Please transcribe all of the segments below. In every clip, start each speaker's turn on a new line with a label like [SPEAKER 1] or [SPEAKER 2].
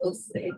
[SPEAKER 1] No sé.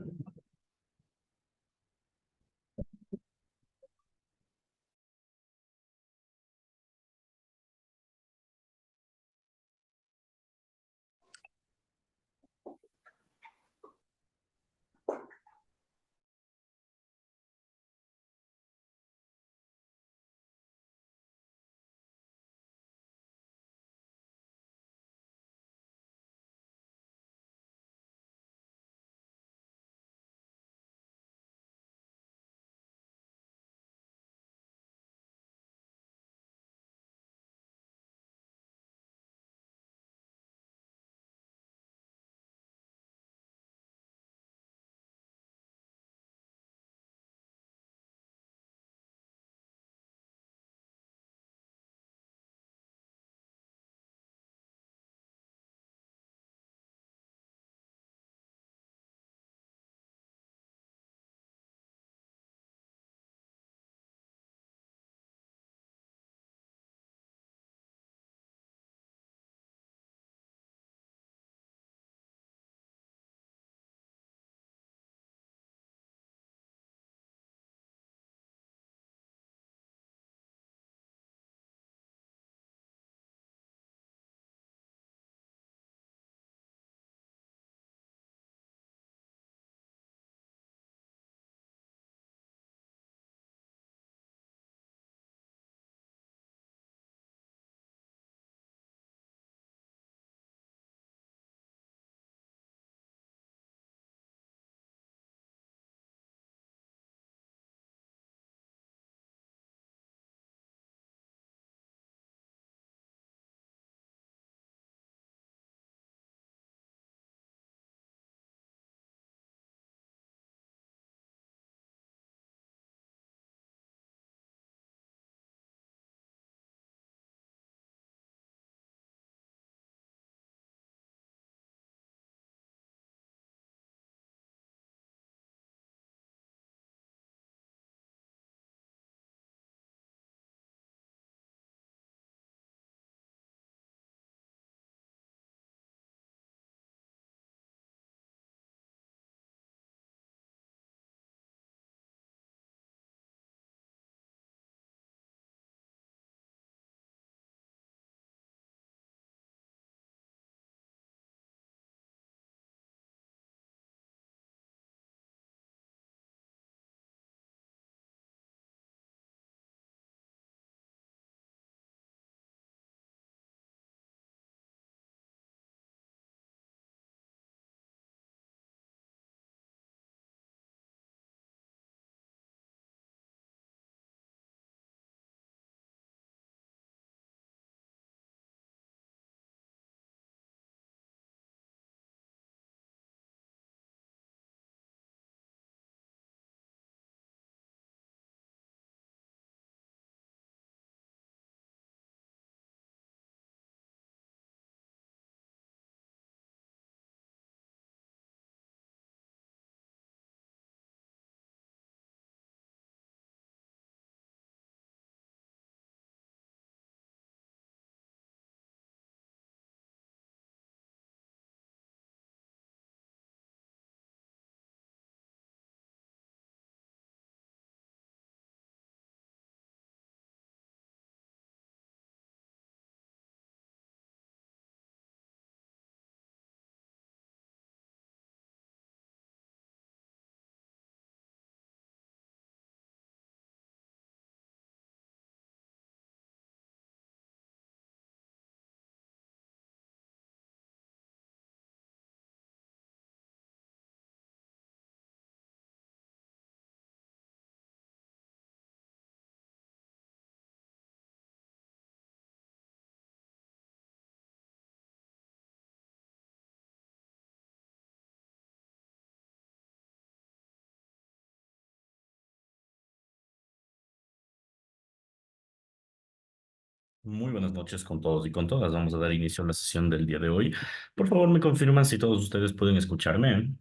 [SPEAKER 2] Muy buenas noches con todos y con todas. Vamos a dar inicio a la sesión del día de hoy. Por favor, me confirman si todos ustedes pueden escucharme.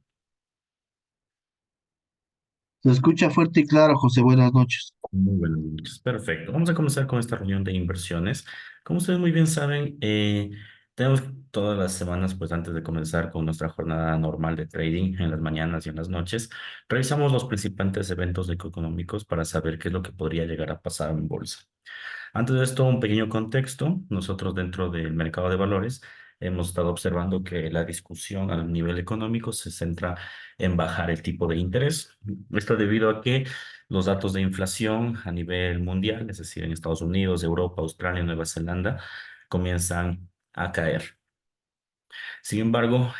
[SPEAKER 3] Se escucha fuerte y claro, José. Buenas noches.
[SPEAKER 2] Muy buenas noches. Perfecto. Vamos a comenzar con esta reunión de inversiones. Como ustedes muy bien saben, Tenemos todas las semanas, pues antes de comenzar con nuestra jornada normal de trading en las mañanas y en las noches, revisamos los principales eventos económicos para saber qué es lo que podría llegar a pasar en bolsa. Antes de esto, un pequeño contexto. Nosotros dentro del mercado de valores hemos estado observando que la discusión a nivel económico se centra en bajar el tipo de interés. Esto debido a que los datos de inflación a nivel mundial, es decir, en Estados Unidos, Europa, Australia, Nueva Zelanda, comienzan a caer. Sin embargo,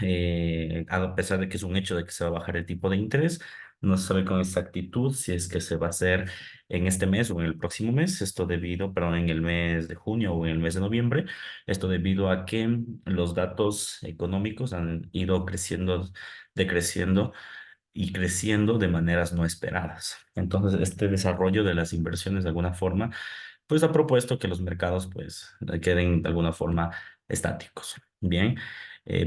[SPEAKER 2] a pesar de que es un hecho de que se va a bajar el tipo de interés, no se sabe con exactitud si es que se va a hacer en este mes o en el próximo mes. Esto debido, perdón, en el mes de junio o en el mes de noviembre. Esto debido a que los datos económicos han ido creciendo, decreciendo y creciendo de maneras no esperadas. Entonces, este desarrollo de las inversiones de alguna forma pues ha propuesto que los mercados pues queden de alguna forma estáticos. Bien,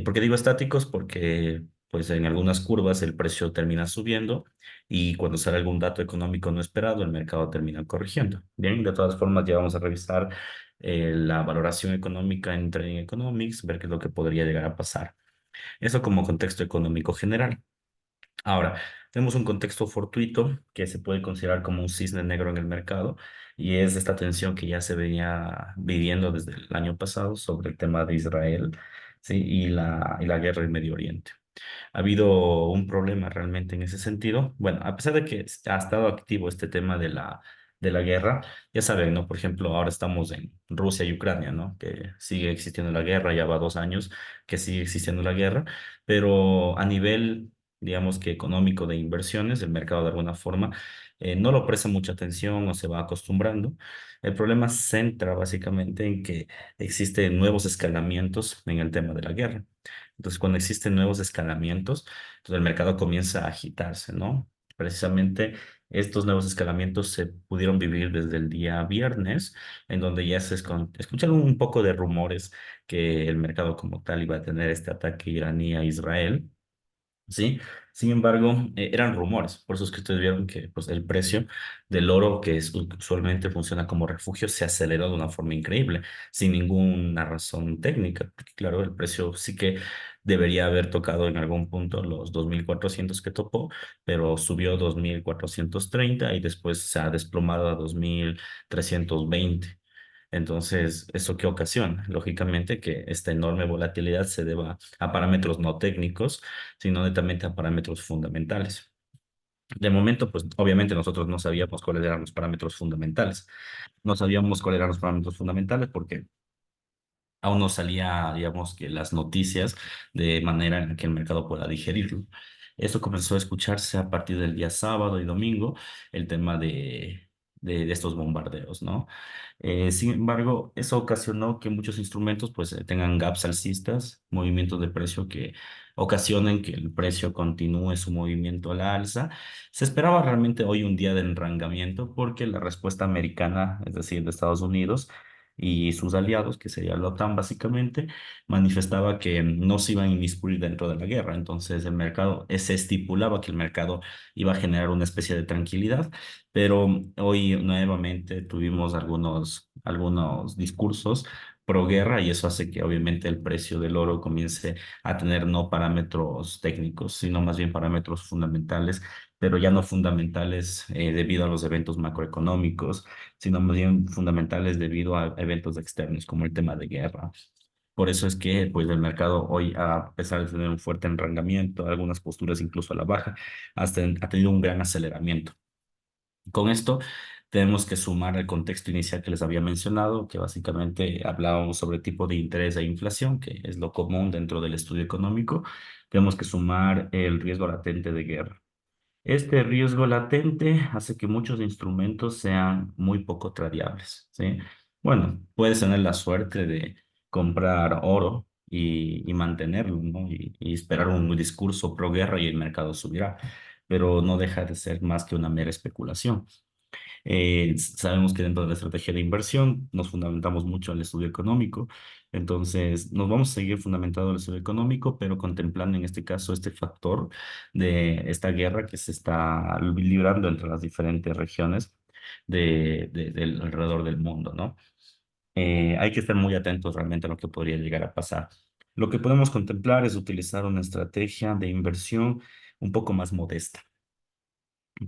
[SPEAKER 2] ¿por qué digo estáticos? Porque pues en algunas curvas el precio termina subiendo y cuando sale algún dato económico no esperado, el mercado termina corrigiendo. Bien, de todas formas ya vamos a revisar la valoración económica en Trading Economics, ver qué es lo que podría llegar a pasar. Eso como contexto económico general. Ahora, tenemos un contexto fortuito que se puede considerar como un cisne negro en el mercado y es esta tensión que ya se venía viviendo desde el año pasado sobre el tema de Israel, ¿sí? y la guerra en Medio Oriente. Ha habido un problema realmente en ese sentido. Bueno, a pesar de que ha estado activo este tema de la guerra, ya saben, ¿no? Por ejemplo, ahora estamos en Rusia y Ucrania, ¿no? Que sigue existiendo la guerra, ya va 2 años que sigue existiendo la guerra, pero a nivel, digamos que económico de inversiones, el mercado de alguna forma no lo presta mucha atención o se va acostumbrando. El problema se centra básicamente en que existen nuevos escalamientos en el tema de la guerra. Entonces, cuando existen nuevos escalamientos, entonces el mercado comienza a agitarse, ¿no? Precisamente estos nuevos escalamientos se pudieron vivir desde el día viernes, en donde ya se escucharon un poco de rumores que el mercado como tal iba a tener este ataque iraní a Israel. ¿Sí? Sin embargo, eran rumores, por eso es que ustedes vieron que pues, el precio del oro, que usualmente funciona como refugio, se aceleró de una forma increíble, sin ninguna razón técnica, porque claro, el precio sí que debería haber tocado en algún punto los 2.400 que topó, pero subió 2.430 y después se ha desplomado a 2.320. Entonces, ¿eso qué ocasiona? Lógicamente que esta enorme volatilidad se deba a parámetros no técnicos, sino netamente a parámetros fundamentales. De momento, pues obviamente nosotros no sabíamos cuáles eran los parámetros fundamentales. No sabíamos cuáles eran los parámetros fundamentales porque aún no salía, digamos, que las noticias de manera en que el mercado pueda digerirlo. Esto comenzó a escucharse a partir del día sábado y domingo, el tema de estos bombardeos, ¿no? Sin embargo, eso ocasionó que muchos instrumentos pues tengan gaps alcistas, movimientos de precio que ocasionen que el precio continúe su movimiento a la alza. Se esperaba realmente hoy un día de enrangamiento porque la respuesta americana, es decir, de Estados Unidos, y sus aliados, que sería la OTAN básicamente, manifestaba que no se iban a inmiscuir dentro de la guerra. Entonces el mercado, se estipulaba que el mercado iba a generar una especie de tranquilidad, pero hoy nuevamente tuvimos algunos discursos pro guerra y eso hace que obviamente el precio del oro comience a tener no parámetros técnicos, sino más bien parámetros fundamentales, pero ya no fundamentales debido a los eventos macroeconómicos, sino más bien fundamentales debido a eventos externos como el tema de guerra. Por eso es que pues, el mercado hoy, a pesar de tener un fuerte enrancamiento, algunas posturas incluso a la baja, ha tenido un gran aceleramiento. Con esto tenemos que sumar el contexto inicial que les había mencionado, que básicamente hablábamos sobre tipo de interés e inflación, que es lo común dentro del estudio económico. Tenemos que sumar el riesgo latente de guerra. Este riesgo latente hace que muchos instrumentos sean muy poco tradeables, ¿sí? Bueno, puedes tener la suerte de comprar oro y mantenerlo, ¿no? Y esperar un discurso pro guerra y el mercado subirá, pero no deja de ser más que una mera especulación. Sabemos que dentro de la estrategia de inversión nos fundamentamos mucho en el estudio económico, entonces nos vamos a seguir fundamentando en el estudio económico, pero contemplando en este caso este factor de esta guerra que se está librando entre las diferentes regiones del alrededor del mundo, ¿no? Hay que estar muy atentos realmente a lo que podría llegar a pasar. Lo que podemos contemplar es utilizar una estrategia de inversión un poco más modesta.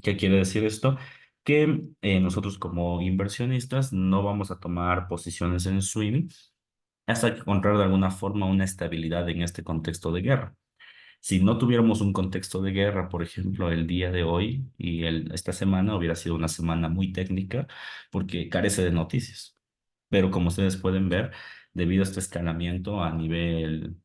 [SPEAKER 2] ¿Qué quiere decir esto? Que nosotros como inversionistas no vamos a tomar posiciones en swing hasta encontrar de alguna forma una estabilidad en este contexto de guerra. Si no tuviéramos un contexto de guerra, por ejemplo, el día de hoy y esta semana hubiera sido una semana muy técnica porque carece de noticias. Pero como ustedes pueden ver, debido a este escalamiento a nivel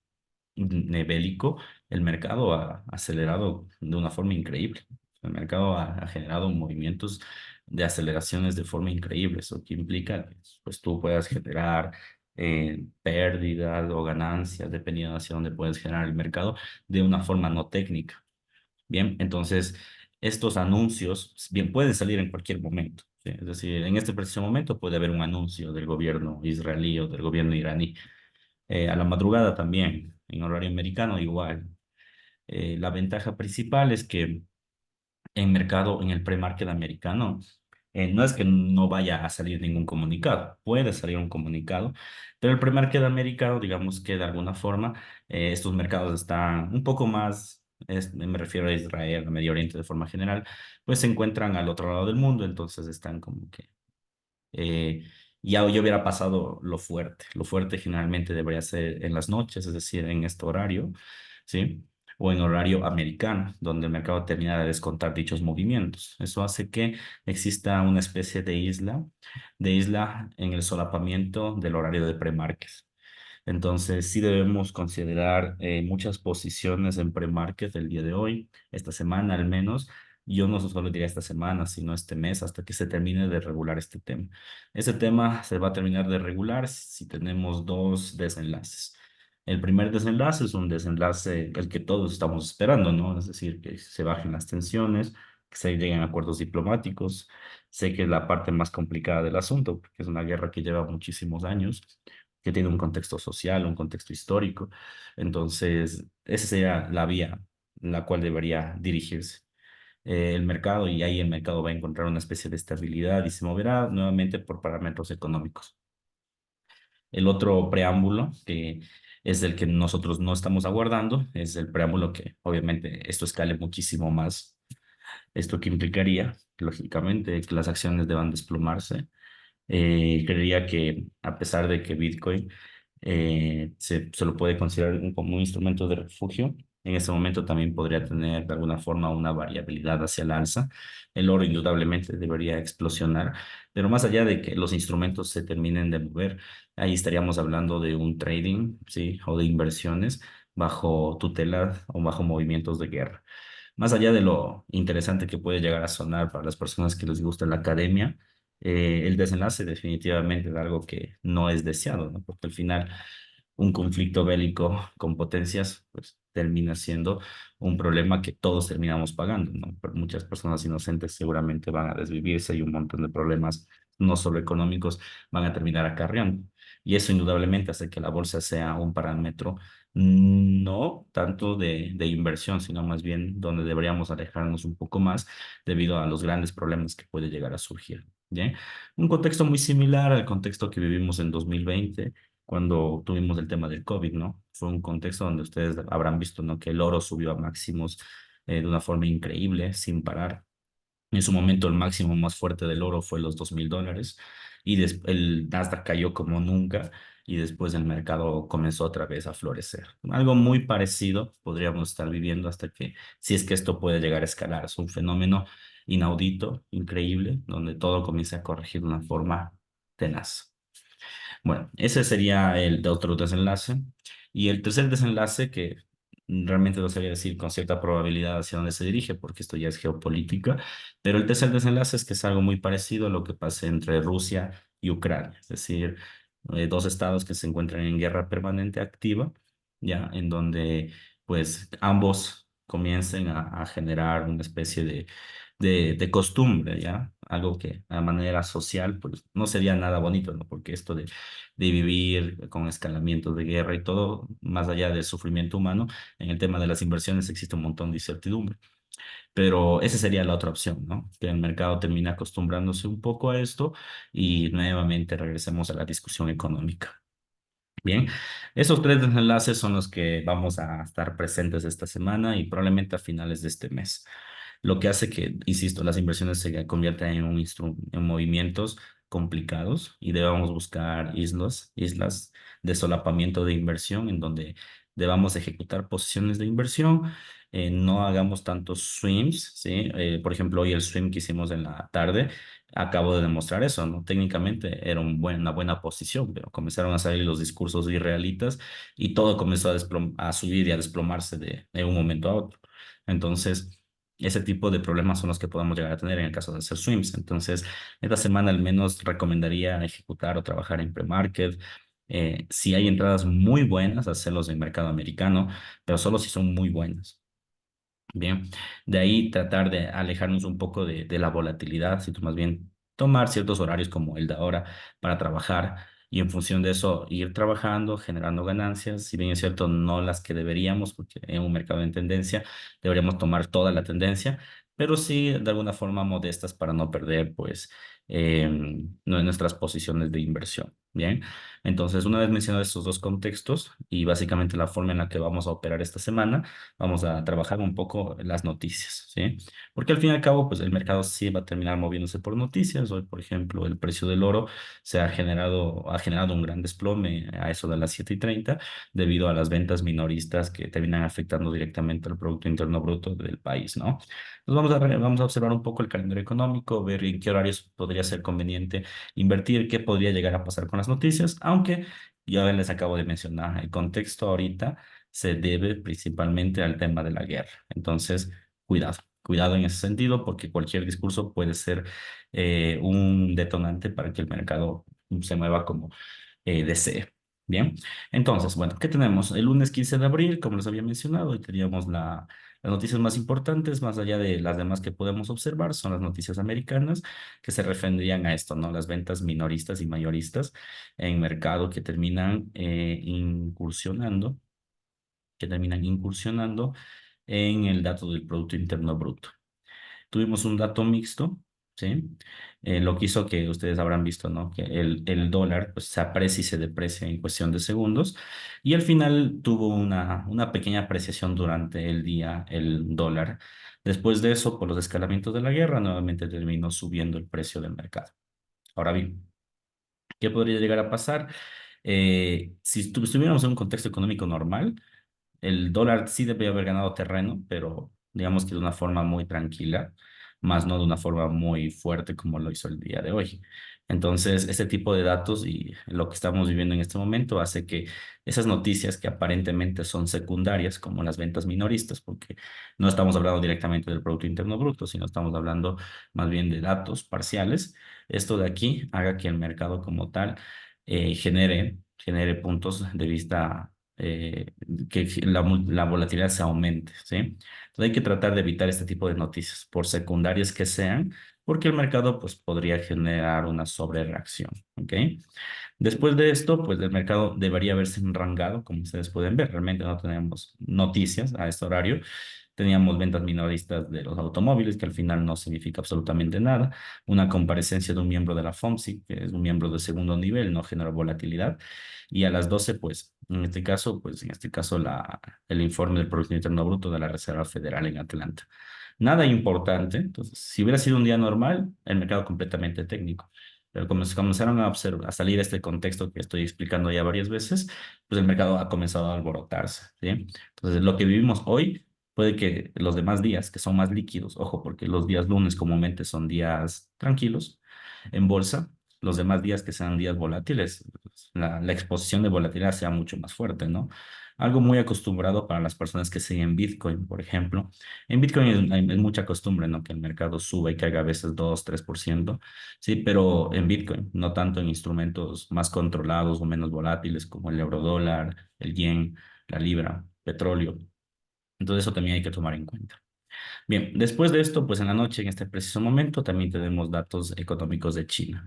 [SPEAKER 2] bélico, el mercado ha acelerado de una forma increíble. El mercado ha generado movimientos de aceleraciones de forma increíble. Eso que implica que pues, tú puedas generar pérdidas o ganancias, dependiendo de hacia dónde puedes generar el mercado, de una forma no técnica. Bien, entonces estos anuncios bien pueden salir en cualquier momento. ¿Sí? Es decir, en este preciso momento puede haber un anuncio del gobierno israelí o del gobierno iraní. A la madrugada también, en horario americano igual. La ventaja principal es que en el pre-market americano, no es que no vaya a salir ningún comunicado, puede salir un comunicado, pero el pre-market americano, digamos que de alguna forma, estos mercados están un poco más, me refiero a Israel, a Medio Oriente de forma general, pues se encuentran al otro lado del mundo, entonces están como que eh, ya hubiera pasado lo fuerte. Lo fuerte generalmente debería ser en las noches, es decir, en este horario, ¿sí? O en horario americano, donde el mercado termina de descontar dichos movimientos. Eso hace que exista una especie de isla en el solapamiento del horario de pre-market. Entonces, sí debemos considerar muchas posiciones en pre-market el día de hoy, esta semana al menos. Yo no solo diría esta semana, sino este mes, hasta que se termine de regular este tema. Este tema se va a terminar de regular si tenemos dos desenlaces. El primer desenlace es un desenlace el que todos estamos esperando, ¿no? Es decir, que se bajen las tensiones, que se lleguen a acuerdos diplomáticos. Sé que es la parte más complicada del asunto, porque es una guerra que lleva muchísimos años, que tiene un contexto social, un contexto histórico. Entonces, esa sería la vía en la cual debería dirigirse el mercado, y ahí el mercado va a encontrar una especie de estabilidad y se moverá nuevamente por parámetros económicos. El otro preámbulo, que es el que nosotros no estamos aguardando, es el preámbulo que obviamente esto escale muchísimo más. Esto que implicaría, lógicamente, que las acciones deban desplomarse. Creería que a pesar de que Bitcoin se lo puede considerar como un instrumento de refugio, en ese momento también podría tener de alguna forma una variabilidad hacia el alza. El oro indudablemente debería explosionar, pero más allá de que los instrumentos se terminen de mover, ahí estaríamos hablando de un trading, ¿sí? O de inversiones bajo tutela o bajo movimientos de guerra. Más allá de lo interesante que puede llegar a sonar para las personas que les gusta la academia, el desenlace definitivamente es algo que no es deseado, ¿no? Porque al final un conflicto bélico con potencias, pues termina siendo un problema que todos terminamos pagando, ¿no? Pero muchas personas inocentes seguramente van a desvivirse y un montón de problemas, no solo económicos, van a terminar acarreando. Y eso indudablemente hace que la bolsa sea un parámetro no tanto de inversión, sino más bien donde deberíamos alejarnos un poco más debido a los grandes problemas que puede llegar a surgir. ¿Bien? Un contexto muy similar al contexto que vivimos en 2020, cuando tuvimos el tema del COVID, ¿no? Fue un contexto donde ustedes habrán visto, ¿no? Que el oro subió a máximos de una forma increíble, sin parar. En su momento el máximo más fuerte del oro fue los $2.000 y el Nasdaq cayó como nunca y después el mercado comenzó otra vez a florecer. Algo muy parecido podríamos estar viviendo hasta que, si es que esto puede llegar a escalar, es un fenómeno inaudito, increíble, donde todo comienza a corregir de una forma tenaz. Bueno, ese sería el de otro desenlace. Y el tercer desenlace, que realmente no sabría decir con cierta probabilidad hacia dónde se dirige, porque esto ya es geopolítica, pero el tercer desenlace es que es algo muy parecido a lo que pasa entre Rusia y Ucrania, es decir, dos estados que se encuentran en guerra permanente activa, ya, en donde pues ambos comiencen a generar una especie de costumbre, ¿ya? Algo que a manera social, pues no sería nada bonito, ¿no? Porque esto de vivir con escalamientos de guerra y todo, más allá del sufrimiento humano, en el tema de las inversiones existe un montón de incertidumbre. Pero esa sería la otra opción, ¿no? Que el mercado termine acostumbrándose un poco a esto y nuevamente regresemos a la discusión económica. Bien, esos tres enlaces son los que vamos a estar presentes esta semana y probablemente a finales de este mes. Lo que hace que, insisto, las inversiones se conviertan en en movimientos complicados y debamos buscar islas de solapamiento de inversión en donde debamos ejecutar posiciones de inversión, no hagamos tantos swims, ¿sí? Por ejemplo, hoy el swim que hicimos en la tarde, acabo de demostrar eso, ¿no? Técnicamente era una buena posición, pero comenzaron a salir los discursos irrealitas y todo comenzó a subir y a desplomarse de un momento a otro. Entonces, ese tipo de problemas son los que podemos llegar a tener en el caso de hacer swims. Entonces, esta semana al menos recomendaría ejecutar o trabajar en pre-market. Si hay entradas muy buenas, hacerlos en mercado americano, pero solo si son muy buenas. Bien, de ahí tratar de alejarnos un poco de la volatilidad, sino más bien tomar ciertos horarios como el de ahora para trabajar y en función de eso ir trabajando, generando ganancias, si bien es cierto, no las que deberíamos, porque en un mercado en tendencia deberíamos tomar toda la tendencia, pero sí de alguna forma modestas para no perder pues nuestras posiciones de inversión. Bien, entonces una vez mencionados estos dos contextos y básicamente la forma en la que vamos a operar esta semana, vamos a trabajar un poco las noticias, ¿sí? Porque al fin y al cabo, pues el mercado sí va a terminar moviéndose por noticias. Hoy, por ejemplo, el precio del oro ha generado un gran desplome a eso de las 7:30 debido a las ventas minoristas que terminan afectando directamente al Producto Interno Bruto del país, ¿no? Entonces vamos a observar un poco el calendario económico, ver en qué horarios podría ser conveniente invertir, qué podría llegar a pasar con las noticias, aunque ya les acabo de mencionar el contexto ahorita se debe principalmente al tema de la guerra. Entonces, cuidado en ese sentido, porque cualquier discurso puede ser un detonante para que el mercado se mueva como desee. Bien, entonces, bueno, ¿qué tenemos? El lunes 15 de abril, como les había mencionado, hoy teníamos las noticias más importantes, más allá de las demás que podemos observar, son las noticias americanas que se referían a esto, ¿no? Las ventas minoristas y mayoristas en mercado que terminan incursionando en el dato del Producto Interno Bruto. Tuvimos un dato mixto, ¿sí? Lo que hizo que ustedes habrán visto, ¿no? Que el dólar pues, se aprecia y se deprecia en cuestión de segundos y al final tuvo una pequeña apreciación durante el día el dólar. Después de eso, por los escalamientos de la guerra, nuevamente terminó subiendo el precio del mercado. Ahora bien, ¿qué podría llegar a pasar? Si estuviéramos en un contexto económico normal, el dólar sí debe haber ganado terreno, pero digamos que de una forma muy tranquila, más no de una forma muy fuerte como lo hizo el día de hoy. Entonces, este tipo de datos y lo que estamos viviendo en este momento hace que esas noticias que aparentemente son secundarias, como las ventas minoristas, porque no estamos hablando directamente del Producto Interno Bruto, sino estamos hablando más bien de datos parciales, esto de aquí haga que el mercado como tal genere puntos de vista que la volatilidad se aumente, ¿sí? Entonces hay que tratar de evitar este tipo de noticias, por secundarias que sean, porque el mercado pues podría generar una sobrereacción, ¿ok? Después de esto, pues el mercado debería haberse enrangado, como ustedes pueden ver, realmente no tenemos noticias a este horario. Teníamos ventas minoristas de los automóviles, que al final no significa absolutamente nada. Una comparecencia de un miembro de la FOMC, que es un miembro de segundo nivel, no generó volatilidad. Y a las 12 pues, en este caso, el informe del Producto Interno Bruto de la Reserva Federal en Atlanta. Nada importante. Entonces, si hubiera sido un día normal, el mercado completamente técnico. Pero como se comenzaron a salir este contexto que estoy explicando ya varias veces, pues el mercado ha comenzado a alborotarse, ¿sí? Entonces, lo que vivimos hoy puede que los demás días, que son más líquidos, ojo, porque los días lunes comúnmente son días tranquilos en bolsa, los demás días que sean días volátiles, la exposición de volatilidad sea mucho más fuerte, ¿no? Algo muy acostumbrado para las personas que siguen Bitcoin, por ejemplo. En Bitcoin es mucha costumbre, ¿no? Que el mercado suba y caiga a veces 2, 3%, sí, pero en Bitcoin, no tanto en instrumentos más controlados o menos volátiles como el eurodólar, el yen, la libra, petróleo. Entonces eso también hay que tomar en cuenta. Bien, después de esto, pues en la noche, en este preciso momento, también tenemos datos económicos de China.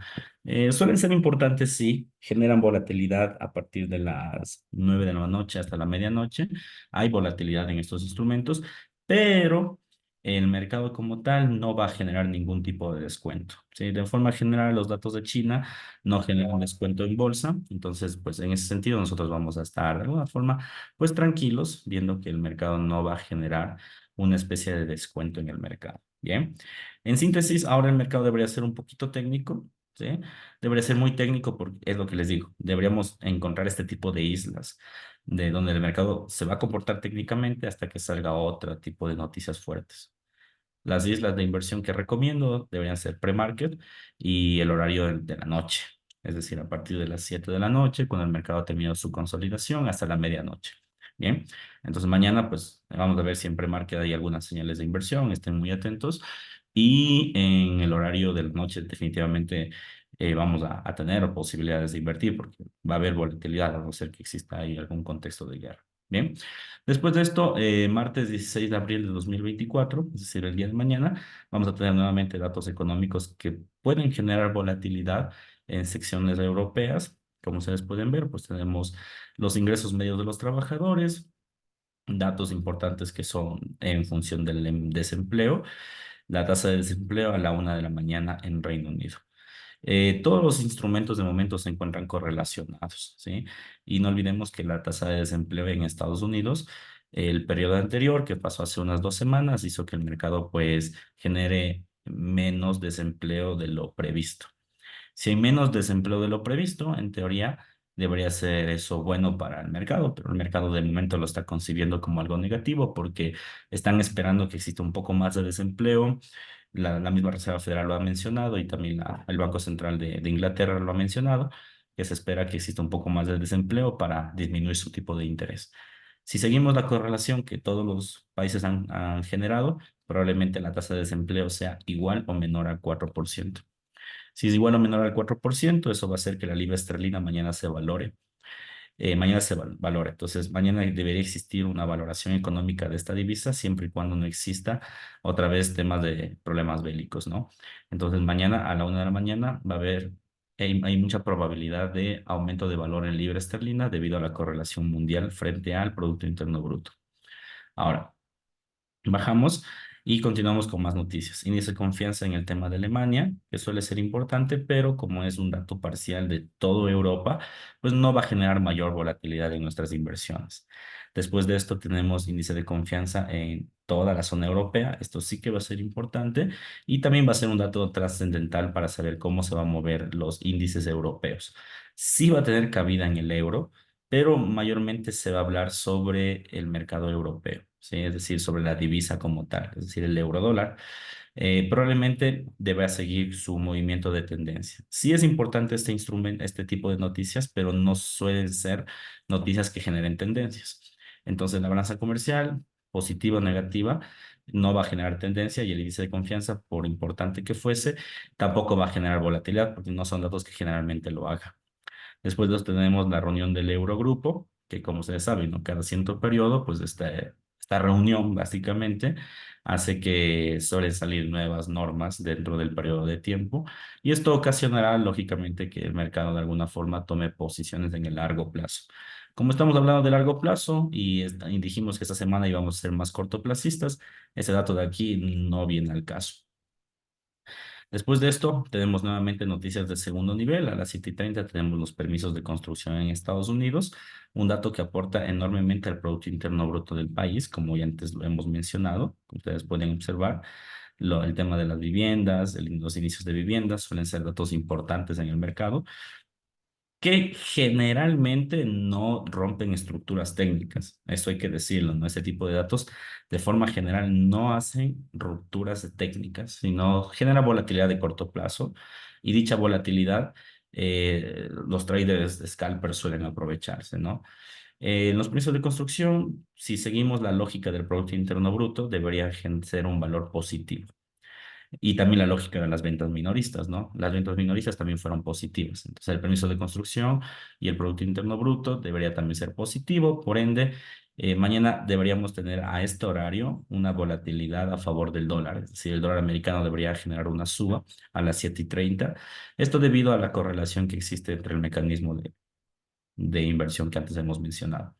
[SPEAKER 2] Suelen ser importantes, sí, generan volatilidad a partir de las 9 de la noche hasta la medianoche. Hay volatilidad en estos instrumentos, pero el mercado como tal no va a generar ningún tipo de descuento. ¿Sí? De forma general, los datos de China no generan descuento en bolsa, entonces, pues en ese sentido nosotros vamos a estar de alguna forma, pues tranquilos, viendo que el mercado no va a generar una especie de descuento en el mercado. Bien, en síntesis, ahora el mercado debería ser un poquito técnico. ¿Sí? Debería ser muy técnico porque es lo que les digo. Deberíamos encontrar este tipo de islas de donde el mercado se va a comportar técnicamente hasta que salga otro tipo de noticias fuertes. Las islas de inversión que recomiendo deberían ser pre-market y el horario de la noche, es decir, a partir de las 7 de la noche, cuando el mercado ha terminado su consolidación, hasta la medianoche. Bien, entonces mañana pues vamos a ver si en pre-market hay algunas señales de inversión, estén muy atentos. Y en el horario de la noche definitivamente vamos a tener posibilidades de invertir porque va a haber volatilidad a no ser que exista ahí algún contexto de guerra. Bien, después de esto, martes 16 de abril de 2024, es decir, el día de mañana, vamos a tener nuevamente datos económicos que pueden generar volatilidad en secciones europeas. Como ustedes pueden ver, pues tenemos los ingresos medios de los trabajadores, datos importantes que son en función del desempleo, la tasa de desempleo a la 1 de la mañana en Reino Unido. Todos los instrumentos de momento se encuentran correlacionados, ¿sí? Y no olvidemos que la tasa de desempleo en Estados Unidos, el periodo anterior, que pasó hace unas 2 semanas, hizo que el mercado pues genere menos desempleo de lo previsto. Si hay menos desempleo de lo previsto, en teoría debería ser eso bueno para el mercado, pero el mercado de momento lo está concibiendo como algo negativo porque están esperando que exista un poco más de desempleo. La misma Reserva Federal lo ha mencionado y también el Banco Central de Inglaterra lo ha mencionado, que se espera que exista un poco más de desempleo para disminuir su tipo de interés. Si seguimos la correlación que todos los países han generado, probablemente la tasa de desempleo sea igual o menor al 4%. Si es igual o menor al 4%, eso va a hacer que la libra esterlina mañana se valore. Mañana se valora. Entonces, mañana debería existir una valoración económica de esta divisa siempre y cuando no exista otra vez temas de problemas bélicos, ¿no? Entonces, mañana a la 1 de la mañana va a haber, hay mucha probabilidad de aumento de valor en libra esterlina debido a la correlación mundial frente al Producto Interno Bruto. Ahora, bajamos y continuamos con más noticias. Índice de confianza en el tema de Alemania, que suele ser importante, pero como es un dato parcial de toda Europa, pues no va a generar mayor volatilidad en nuestras inversiones. Después de esto tenemos índice de confianza en toda la zona europea. Esto sí que va a ser importante y también va a ser un dato trascendental para saber cómo se van a mover los índices europeos. Sí va a tener cabida en el euro, pero mayormente se va a hablar sobre el mercado europeo, ¿sí? Es decir, sobre la divisa como tal, es decir, el euro dólar. Probablemente deba seguir su movimiento de tendencia. Sí es importante este instrumento, este tipo de noticias, pero no suelen ser noticias que generen tendencias. Entonces, la balanza comercial, positiva o negativa, no va a generar tendencia y el índice de confianza, por importante que fuese, tampoco va a generar volatilidad porque no son datos que generalmente lo hagan. Después tenemos la reunión del Eurogrupo, que como ustedes saben, ¿no? Cada cierto periodo, pues esta reunión básicamente hace que suelen salir nuevas normas dentro del periodo de tiempo y esto ocasionará, lógicamente, que el mercado de alguna forma tome posiciones en el largo plazo. Como estamos hablando de largo plazo y dijimos que esta semana íbamos a ser más cortoplacistas, ese dato de aquí no viene al caso. Después de esto, tenemos nuevamente noticias de segundo nivel. A las 7:30 tenemos los permisos de construcción en Estados Unidos, un dato que aporta enormemente al Producto Interno Bruto del país, como ya antes lo hemos mencionado, como ustedes pueden observar. El tema de las viviendas, los inicios de viviendas suelen ser datos importantes en el mercado que generalmente no rompen estructuras técnicas. Eso hay que decirlo, ¿no? Ese tipo de datos de forma general no hacen rupturas técnicas, sino genera volatilidad de corto plazo y dicha volatilidad los traders de scalper suelen aprovecharse, ¿no? En los precios de construcción, si seguimos la lógica del Producto Interno Bruto, debería ser un valor positivo. Y también la lógica de las ventas minoristas, ¿no? Las ventas minoristas también fueron positivas. Entonces, el permiso de construcción y el Producto Interno Bruto debería también ser positivo. Por ende, mañana deberíamos tener a este horario una volatilidad a favor del dólar. Es decir, el dólar americano debería generar una suba a las 7:30. Esto debido a la correlación que existe entre el mecanismo de inversión que antes hemos mencionado.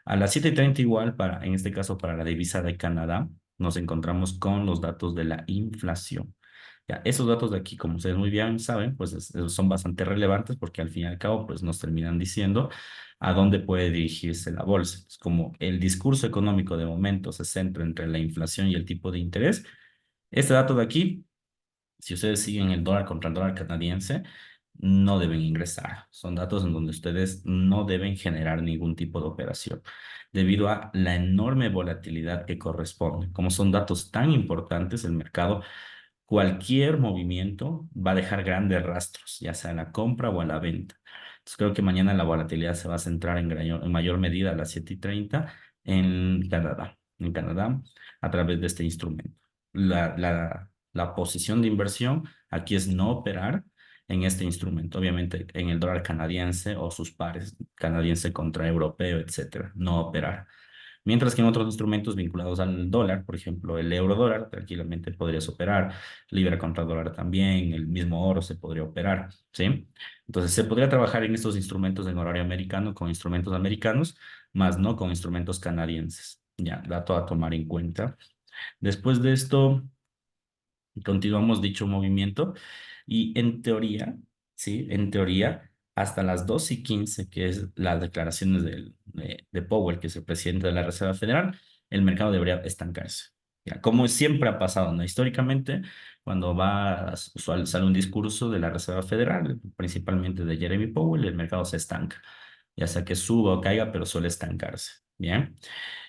[SPEAKER 2] A las 7:30 igual, en este caso para la divisa de Canadá, nos encontramos con los datos de la inflación. Ya, esos datos de aquí, como ustedes muy bien saben, pues son bastante relevantes porque al fin y al cabo, pues nos terminan diciendo a dónde puede dirigirse la bolsa. Es como el discurso económico de momento se centra entre la inflación y el tipo de interés. Este dato de aquí, si ustedes siguen el dólar contra el dólar canadiense, no deben ingresar. Son datos en donde ustedes no deben generar ningún tipo de operación debido a la enorme volatilidad que corresponde. Como son datos tan importantes, el mercado, cualquier movimiento va a dejar grandes rastros, ya sea a la compra o a la venta. Entonces creo que mañana la volatilidad se va a centrar en mayor medida a las 7:30 en Canadá, a través de este instrumento. La posición de inversión aquí es no operar en este instrumento, obviamente en el dólar canadiense o sus pares, canadiense contra europeo, etcétera, no operar. Mientras que en otros instrumentos vinculados al dólar, por ejemplo, el euro dólar, tranquilamente podrías operar, libra contra dólar también, el mismo oro se podría operar, ¿sí? Entonces, se podría trabajar en estos instrumentos en horario americano con instrumentos americanos, más no con instrumentos canadienses. Ya, dato a tomar en cuenta. Después de esto, continuamos dicho movimiento y en teoría, sí, en teoría, hasta las 2:15, que es las declaraciones de Powell, que es el presidente de la Reserva Federal, el mercado debería estancarse. Ya, como siempre ha pasado, ¿no? Históricamente, cuando sale un discurso de la Reserva Federal, principalmente de Jeremy Powell, el mercado se estanca, ya sea que suba o caiga, pero suele estancarse. Bien.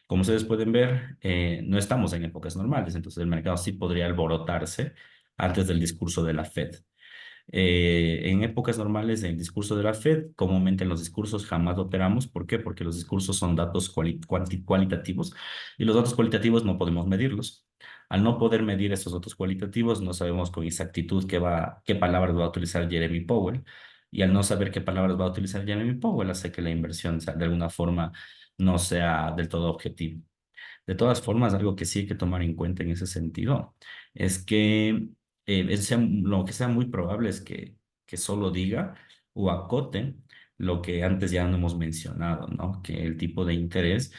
[SPEAKER 2] Como ustedes pueden ver, no estamos en épocas normales, entonces el mercado sí podría alborotarse antes del discurso de la Fed. En épocas normales, el discurso de la Fed, comúnmente en los discursos jamás operamos. ¿Por qué? Porque los discursos son datos cualitativos y los datos cualitativos no podemos medirlos. Al no poder medir esos datos cualitativos, no sabemos con exactitud qué palabras va a utilizar Jeremy Powell. Y al no saber qué palabras va a utilizar Jeremy Powell, hace que la inversión, o sea, de alguna forma no sea del todo objetiva. De todas formas, algo que sí hay que tomar en cuenta en ese sentido es que lo que sea muy probable es que solo diga o acote lo que antes ya no hemos mencionado, ¿no? Que el tipo de interés,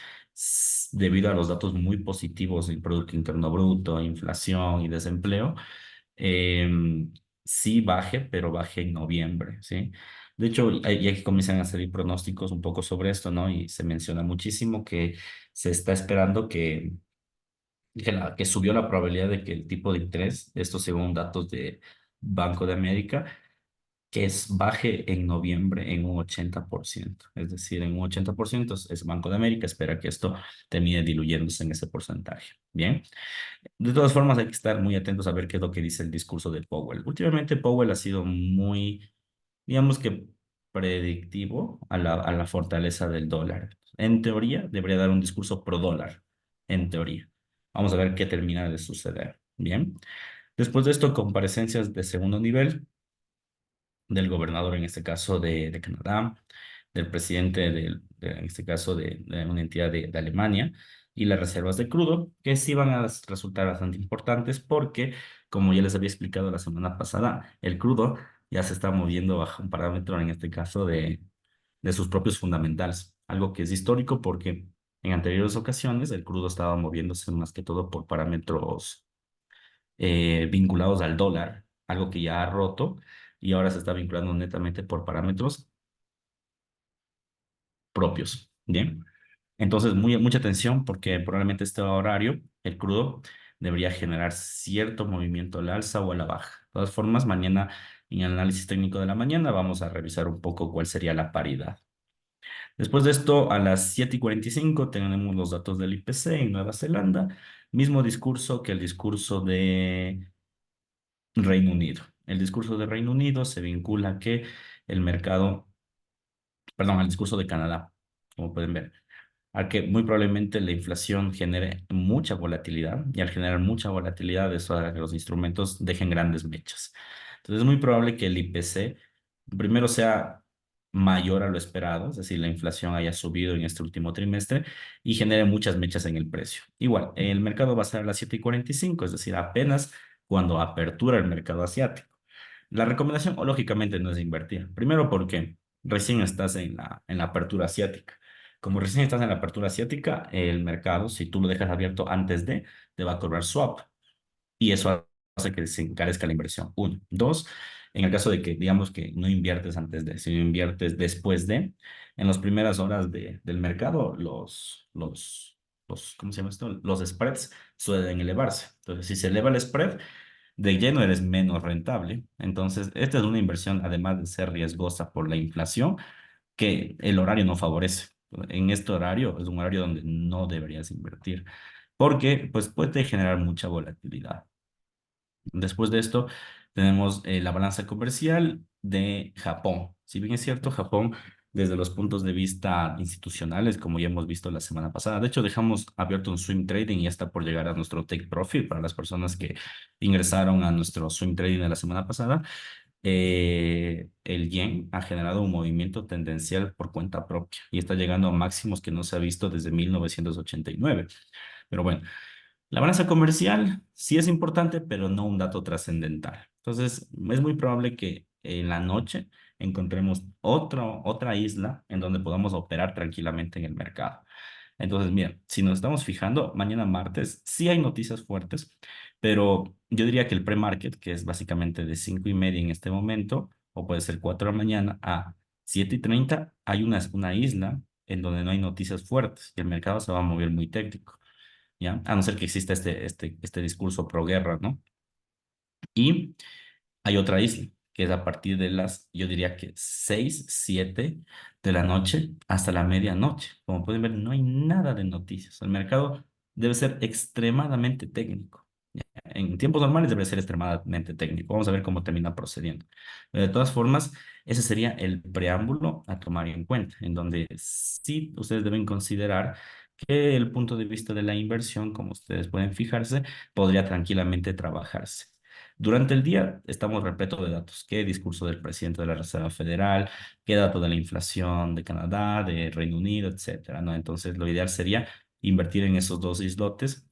[SPEAKER 2] debido a los datos muy positivos del Producto Interno Bruto, inflación y desempleo, sí baje, pero baje en noviembre, ¿sí? De hecho, ya que comienzan a salir pronósticos un poco sobre esto, ¿no? Y se menciona muchísimo que se está esperando que subió la probabilidad de que el tipo de interés, esto según datos de Banco de América, baje en noviembre en un 80%. Es decir, en un 80% es Banco de América, espera que esto termine diluyéndose en ese porcentaje. Bien. De todas formas, hay que estar muy atentos a ver qué es lo que dice el discurso de Powell. Últimamente, Powell ha sido muy, digamos que, predictivo a la fortaleza del dólar. En teoría, debería dar un discurso pro dólar, en teoría. Vamos a ver qué termina de suceder. Bien. Después de esto, comparecencias de segundo nivel del gobernador, en este caso de Canadá, del presidente, en este caso de una entidad de Alemania, y las reservas de crudo, que sí van a resultar bastante importantes porque, como ya les había explicado la semana pasada, el crudo ya se está moviendo bajo un parámetro, en este caso, de sus propios fundamentales, algo que es histórico porque en anteriores ocasiones el crudo estaba moviéndose más que todo por parámetros vinculados al dólar, algo que ya ha roto y ahora se está vinculando netamente por parámetros propios. Bien. Entonces, mucha atención porque probablemente este horario, el crudo, debería generar cierto movimiento al alza o a la baja. De todas formas, mañana en el análisis técnico de la mañana vamos a revisar un poco cuál sería la paridad. Después de esto, a las 7:45 tenemos los datos del IPC en Nueva Zelanda. Mismo discurso que el discurso de Reino Unido. El discurso de Reino Unido se vincula a que el mercado, perdón, al discurso de Canadá, como pueden ver, a que muy probablemente la inflación genere mucha volatilidad y al generar mucha volatilidad eso hará que los instrumentos dejen grandes mechas. Entonces es muy probable que el IPC primero sea mayor a lo esperado, es decir, la inflación haya subido en este último trimestre y genere muchas mechas en el precio. Igual, el mercado va a ser a las 7:45, es decir, apenas cuando apertura el mercado asiático. La recomendación, lógicamente, no es invertir. Primero porque recién estás en la apertura asiática. Como recién estás en la apertura asiática, el mercado, si tú lo dejas abierto antes de, te va a cobrar swap y eso hace que se encarezca la inversión. Uno. Dos, en el caso de que digamos que no inviertes antes de, sino inviertes después de, en las primeras horas del mercado, ¿cómo se llama esto? Los spreads suelen elevarse. Entonces, si se eleva el spread, de lleno eres menos rentable. Entonces, esta es una inversión, además de ser riesgosa por la inflación, que el horario no favorece. En este horario es un horario donde no deberías invertir, porque pues puede generar mucha volatilidad. Después de esto, tenemos la balanza comercial de Japón. Si bien es cierto, Japón, desde los puntos de vista institucionales, como ya hemos visto la semana pasada, de hecho, dejamos abierto un swing trading y ya está por llegar a nuestro take profit para las personas que ingresaron a nuestro swing trading de la semana pasada. El yen ha generado un movimiento tendencial por cuenta propia y está llegando a máximos que no se ha visto desde 1989. Pero bueno. La balanza comercial sí es importante, pero no un dato trascendental. Entonces, es muy probable que en la noche encontremos otra isla en donde podamos operar tranquilamente en el mercado. Entonces, mira, si nos estamos fijando, mañana martes sí hay noticias fuertes, pero yo diría que el pre-market, que es básicamente de 5:30 en este momento, o puede ser 4 de la mañana a 7:30, hay una isla en donde no hay noticias fuertes y el mercado se va a mover muy técnico. ¿Ya? A no ser que exista este discurso pro guerra, ¿no? Y hay otra isla, que es a partir de las, yo diría que 6 7 de la noche hasta la medianoche. Como pueden ver, no hay nada de noticias. El mercado debe ser extremadamente técnico. En tiempos normales debe ser extremadamente técnico. Vamos a ver cómo termina procediendo. Pero de todas formas, ese sería el preámbulo a tomar en cuenta, en donde sí ustedes deben considerar que el punto de vista de la inversión, como ustedes pueden fijarse, podría tranquilamente trabajarse. Durante el día estamos repleto de datos. ¿Qué discurso del presidente de la Reserva Federal? ¿Qué dato de la inflación de Canadá, de Reino Unido, etcétera, ¿no? Entonces, lo ideal sería invertir en esos dos islotes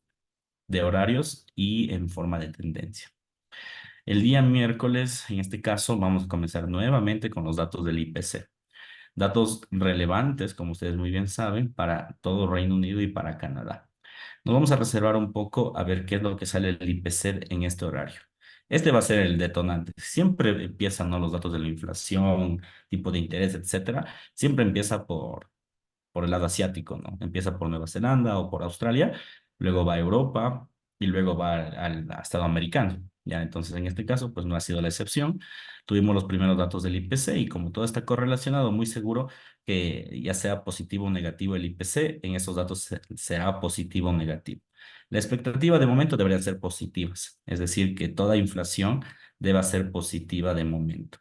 [SPEAKER 2] de horarios y en forma de tendencia. El día miércoles, en este caso, vamos a comenzar nuevamente con los datos del IPC. Datos relevantes, como ustedes muy bien saben, para todo Reino Unido y para Canadá. Nos vamos a reservar un poco a ver qué es lo que sale el IPC en este horario. Este va a ser el detonante. Siempre empiezan, ¿no?, los datos de la inflación, tipo de interés, etcétera. Siempre empieza por el lado asiático, ¿no? Empieza por Nueva Zelanda o por Australia, luego va a Europa y luego va al Estado americano. Ya, entonces en este caso, pues no ha sido la excepción. Tuvimos los primeros datos del IPC y como todo está correlacionado, muy seguro que ya sea positivo o negativo el IPC, en esos datos será positivo o negativo. La expectativa de momento deberían ser positivas, es decir, que toda inflación deba ser positiva de momento,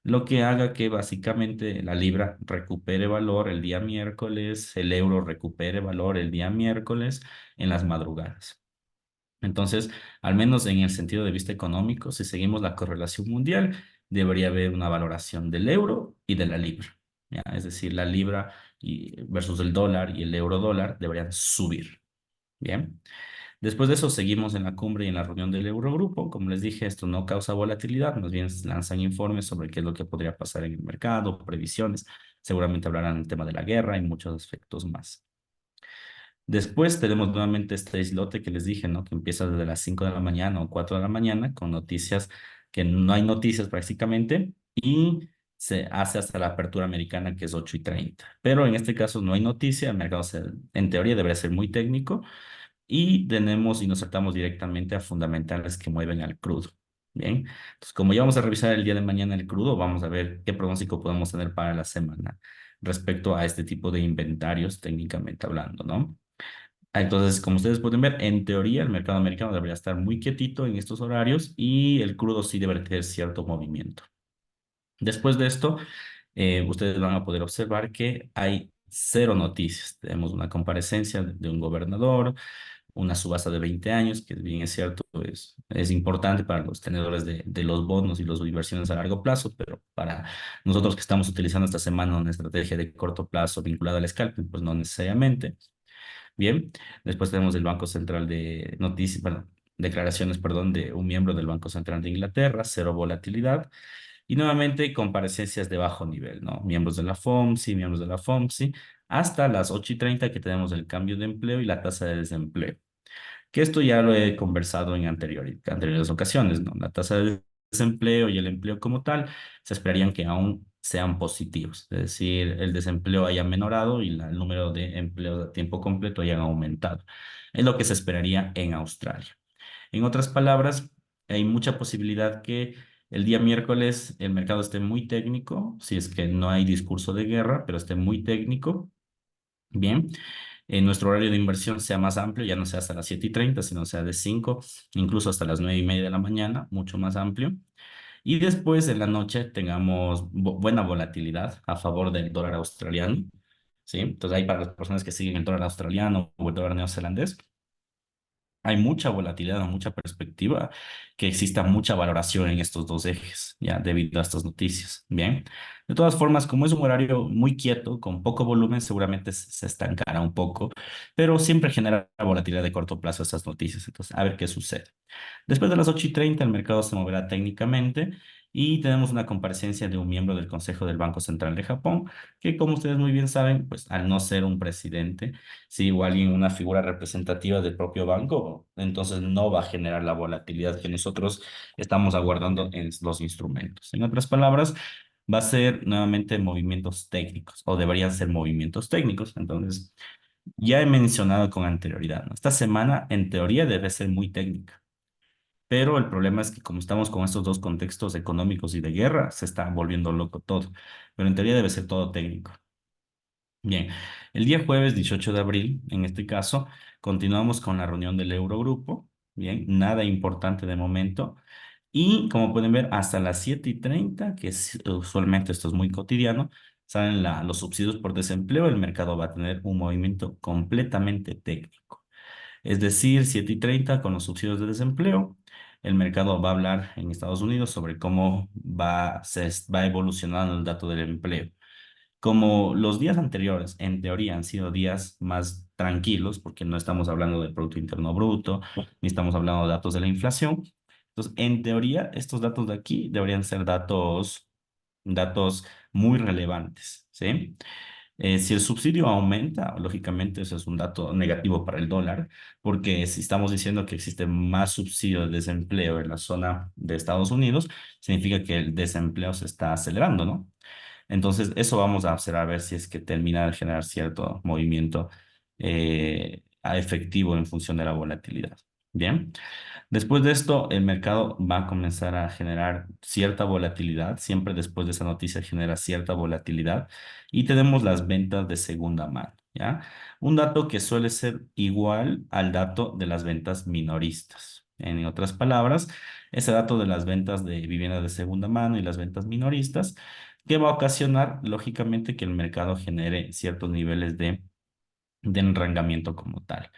[SPEAKER 2] lo que haga que básicamente la libra recupere valor el día miércoles, el euro recupere valor el día miércoles en las madrugadas. Entonces, al menos en el sentido de vista económico, si seguimos la correlación mundial, debería haber una valoración del euro y de la libra. ¿Ya? Es decir, la libra versus el dólar y el euro dólar deberían subir. Bien. Después de eso seguimos en la cumbre y en la reunión del Eurogrupo. Como les dije, esto no causa volatilidad, más bien lanzan informes sobre qué es lo que podría pasar en el mercado, previsiones. Seguramente hablarán del tema de la guerra y muchos aspectos más. Después tenemos nuevamente este islote que les dije, ¿no? Que empieza desde las 5 de la mañana o 4 de la mañana con noticias que no hay noticias prácticamente y se hace hasta la apertura americana que es 8:30. Pero en este caso no hay noticia, el mercado en teoría debería ser muy técnico y tenemos y nos saltamos directamente a fundamentales que mueven al crudo. Bien, entonces como ya vamos a revisar el día de mañana el crudo, vamos a ver qué pronóstico podemos tener para la semana respecto a este tipo de inventarios técnicamente hablando, ¿no? Entonces, como ustedes pueden ver, en teoría el mercado americano debería estar muy quietito en estos horarios y el crudo sí debería tener cierto movimiento. Después de esto, ustedes van a poder observar que hay cero noticias. Tenemos una comparecencia de un gobernador, una subasta de 20 años, que bien es cierto, es importante para los tenedores de los bonos y las inversiones a largo plazo, pero para nosotros que estamos utilizando esta semana una estrategia de corto plazo vinculada al scalping, pues no necesariamente. Bien, después tenemos el Banco Central de noticias, bueno, declaraciones, perdón, de un miembro del Banco Central de Inglaterra, cero volatilidad. Y nuevamente comparecencias de bajo nivel, ¿no? Miembros de la FOMC, miembros de la FOMC, hasta las 8:30 que tenemos el cambio de empleo y la tasa de desempleo. Que esto ya lo he conversado en anteriores ocasiones, ¿no? La tasa de desempleo y el empleo como tal se esperarían que aún sean positivos, es decir, el desempleo haya menorado y el número de empleos a tiempo completo hayan aumentado. Es lo que se esperaría en Australia. En otras palabras, hay mucha posibilidad que el día miércoles el mercado esté muy técnico, si es que no hay discurso de guerra, pero esté muy técnico. Bien, nuestro horario de inversión sea más amplio, ya no sea hasta las 7:30, sino sea de 5, incluso hasta las 9:30 de la mañana, mucho más amplio. Y después en la noche tengamos buena volatilidad a favor del dólar australiano, ¿sí? Entonces ahí para las personas que siguen el dólar australiano o el dólar neozelandés, hay mucha volatilidad, mucha perspectiva, que exista mucha valoración en estos dos ejes, ya debido a estas noticias. Bien, de todas formas, como es un horario muy quieto, con poco volumen, seguramente se estancará un poco, pero siempre genera volatilidad de corto plazo estas noticias. Entonces, a ver qué sucede. Después de las 8:30 el mercado se moverá técnicamente y tenemos una comparecencia de un miembro del Consejo del Banco Central de Japón, que como ustedes muy bien saben, pues al no ser un presidente, sí, o alguien, una figura representativa del propio banco, entonces no va a generar la volatilidad que nosotros estamos aguardando en los instrumentos. En otras palabras, va a ser nuevamente movimientos técnicos, o deberían ser movimientos técnicos. Entonces, ya he mencionado con anterioridad, ¿no? Esta semana, en teoría, debe ser muy técnica. Pero el problema es que como estamos con estos dos contextos económicos y de guerra, se está volviendo loco todo. Pero en teoría debe ser todo técnico. Bien, el día jueves 18 de abril, en este caso, continuamos con la reunión del Eurogrupo. Bien, nada importante de momento. Y como pueden ver, hasta las 7:30, que usualmente esto es muy cotidiano, salen los subsidios por desempleo, el mercado va a tener un movimiento completamente técnico. Es decir, 7:30 con los subsidios de desempleo, el mercado va a hablar en Estados Unidos sobre cómo va evolucionando el dato del empleo. Como los días anteriores, en teoría, han sido días más tranquilos, porque no estamos hablando del Producto Interno Bruto, ni estamos hablando de datos de la inflación. Entonces, en teoría, estos datos de aquí deberían ser datos muy relevantes, ¿sí? Si el subsidio aumenta, lógicamente eso es un dato negativo para el dólar, porque si estamos diciendo que existe más subsidio de desempleo en la zona de Estados Unidos, significa que el desempleo se está acelerando, ¿no? Entonces, eso vamos a observar a ver si es que termina de generar cierto movimiento efectivo en función de la volatilidad. Bien. Después de esto, el mercado va a comenzar a generar cierta volatilidad. Siempre después de esa noticia genera cierta volatilidad. Y tenemos las ventas de segunda mano, ¿ya? Un dato que suele ser igual al dato de las ventas minoristas. En otras palabras, ese dato de las ventas de vivienda de segunda mano y las ventas minoristas, que va a ocasionar, lógicamente, que el mercado genere ciertos niveles de enrangamiento como tal.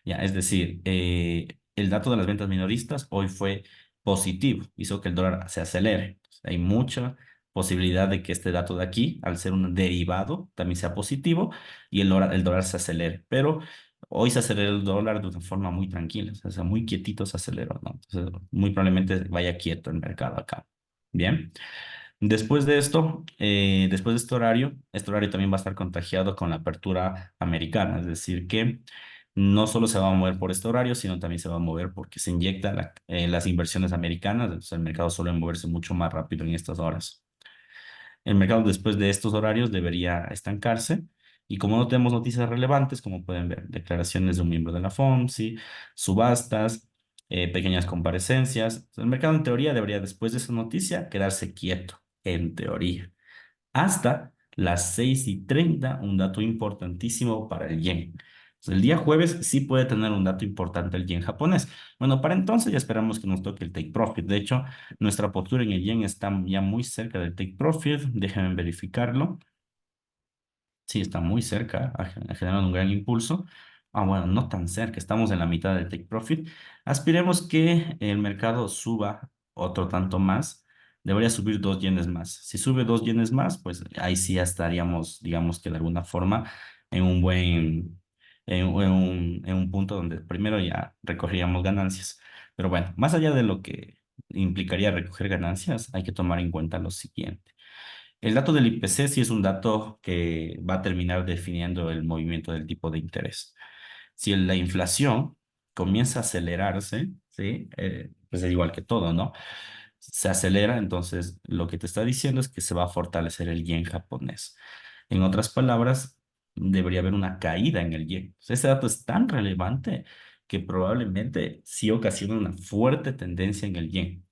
[SPEAKER 2] Ya, es decir, el dato de las ventas minoristas hoy fue positivo, hizo que el dólar se acelere. Entonces, hay mucha posibilidad de que este dato de aquí, al ser un derivado, también sea positivo y el dólar se acelere. Pero hoy se acelera el dólar de una forma muy tranquila, o sea, muy quietito se aceleró, ¿no? Entonces, muy probablemente vaya quieto el mercado acá. Bien. Después de este horario también va a estar contagiado con la apertura americana, es decir, que no solo se va a mover por este horario, sino también se va a mover porque se inyecta las inversiones americanas, entonces el mercado suele moverse mucho más rápido en estas horas. El mercado después de estos horarios debería estancarse y como no tenemos noticias relevantes, como pueden ver, declaraciones de un miembro de la FOMC, subastas, pequeñas comparecencias, el mercado en teoría debería después de esa noticia quedarse quieto, en teoría, hasta las 6:30, un dato importantísimo para el yen. El día jueves sí puede tener un dato importante el yen japonés. Bueno, para entonces ya esperamos que nos toque el take profit. De hecho, nuestra postura en el yen está ya muy cerca del take profit. Déjenme verificarlo. Sí, está muy cerca, ha generado un gran impulso. Ah, bueno, no tan cerca, estamos en la mitad del take profit. Aspiremos que el mercado suba otro tanto más. Debería subir 2 yenes más. Si sube 2 yenes más, pues ahí sí ya estaríamos, digamos que de alguna forma, en un buen, en un punto donde primero ya recogeríamos ganancias. Pero bueno, más allá de lo que implicaría recoger ganancias, hay que tomar en cuenta lo siguiente. El dato del IPC sí es un dato que va a terminar definiendo el movimiento del tipo de interés. Si la inflación comienza a acelerarse, ¿sí? Pues es igual que todo, ¿no? Se acelera, entonces lo que te está diciendo es que se va a fortalecer el yen japonés. En otras palabras, debería haber una caída en el yen. Ese dato es tan relevante que probablemente sí ocasiona una fuerte tendencia en el yen.